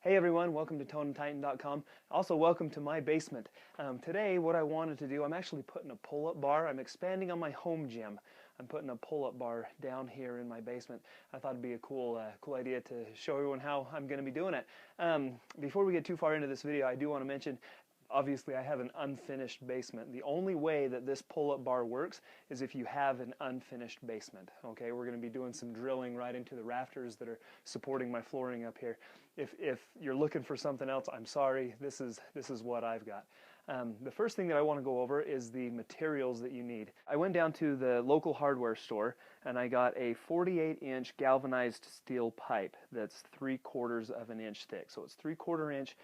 Hey everyone, welcome to ToneandTitan.com. Also welcome to my basement. Today what I wanted to do, I'm actually putting a pull-up bar. I'm expanding on my home gym. I'm putting a pull-up bar down here in my basement. I thought it'd be a cool idea to show everyone how I'm going to be doing it. Before we get too far into this video, I do want to mention, obviously I have an unfinished basement. The only way that this pull-up bar works is if you have an unfinished basement. Okay, we're going to be doing some drilling right into the rafters that are supporting my flooring up here. If you're looking for something else, I'm sorry, this is what I've got. The first thing that I want to go over is the materials that you need. I went down to the local hardware store and I got a 48-inch galvanized steel pipe that's 3/4 of an inch thick. So it's 3/4 inch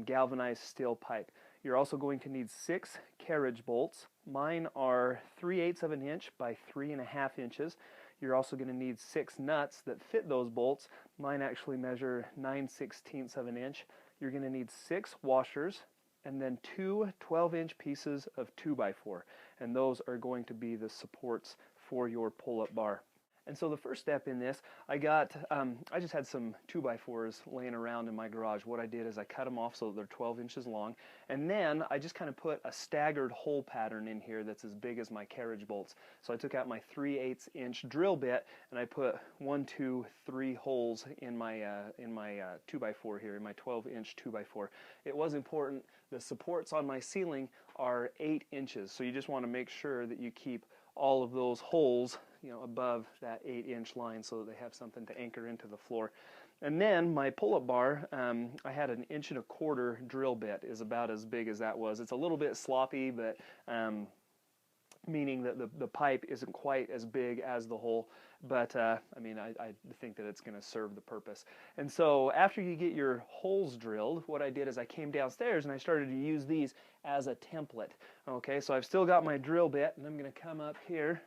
galvanized steel pipe. You're also going to need 6 carriage bolts. Mine are 3/8 of an inch by 3.5 inches. You're also going to need 6 nuts that fit those bolts. Mine actually measure 9/16 of an inch. You're going to need 6 washers and then 2 12-inch pieces of 2x4, and those are going to be the supports for your pull-up bar. And so the first step in this, I just had some 2x4s laying around in my garage. What I did is I cut them off so they're 12 inches long, and then I just kind of put a staggered hole pattern in here that's as big as my carriage bolts. So I took out my 3/8 inch drill bit and I put 1, 2, 3 holes in my 2x4 here, in my 12-inch 2x4. It was important, the supports on my ceiling are 8 inches, so you just want to make sure that you keep all of those holes, above that 8-inch line so that they have something to anchor into the floor. And then my pull-up bar, I had an 1.25 inch drill bit, is about as big as that was. It's a little bit sloppy, but meaning that the pipe isn't quite as big as the hole, but I think that it's going to serve the purpose. And so after you get your holes drilled, what I did is I came downstairs and I started to use these as a template. Okay, so I've still got my drill bit, and I'm going to come up here,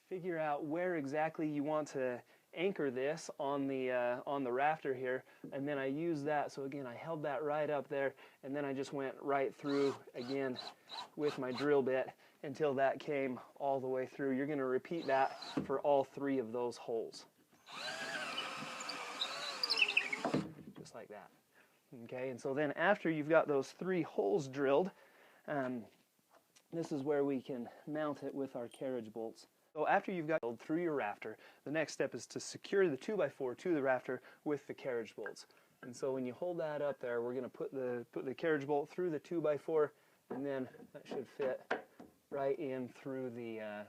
figure out where exactly you want to anchor this on the rafter here, and then I use that. So again, I held that right up there, and then I just went right through again with my drill bit until that came all the way through. You're going to repeat that for all 3 of those holes, just like that. Okay, and so then after you've got those 3 holes drilled, this is where we can mount it with our carriage bolts. So after you've got it through your rafter, the next step is to secure the 2x4 to the rafter with the carriage bolts. And so when you hold that up there, we're going to put the carriage bolt through the 2x4, and then that should fit right in through the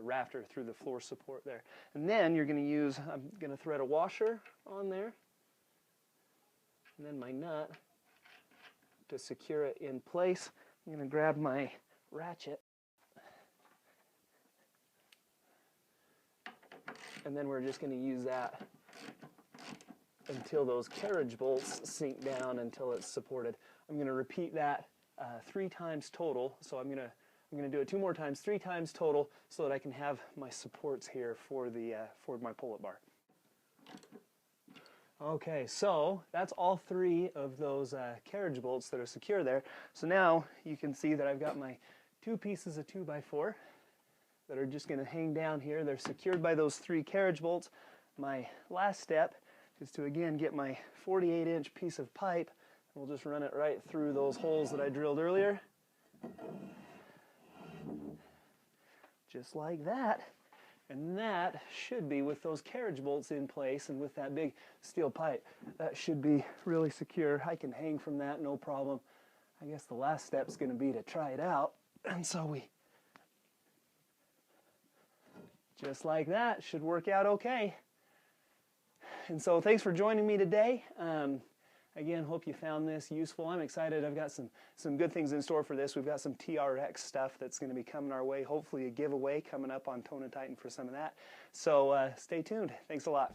rafter, through the floor support there. And then you're going to use, I'm going to thread a washer on there, and then my nut to secure it in place. I'm going to grab my ratchet, and then we're just going to use that until those carriage bolts sink down until it's supported. I'm going to repeat that 3 times total. So I'm going to do it 2 more times, 3 times total, so that I can have my supports here for my pull-up bar. Okay, so that's all 3 of those carriage bolts that are secure there. So now you can see that I've got my 2 pieces of 2x4 that are just going to hang down here. They're secured by those 3 carriage bolts. My last step is to again get my 48-inch piece of pipe. We'll just run it right through those holes that I drilled earlier. Just like that. And that should be, with those carriage bolts in place and with that big steel pipe, that should be really secure. I can hang from that, no problem. I guess the last step is going to be to try it out. And so just like that, should work out okay. And so thanks for joining me today. Again, hope you found this useful. I'm excited. I've got some good things in store for this. We've got some TRX stuff that's going to be coming our way. Hopefully a giveaway coming up on Tone and Titan for some of that. So stay tuned. Thanks a lot.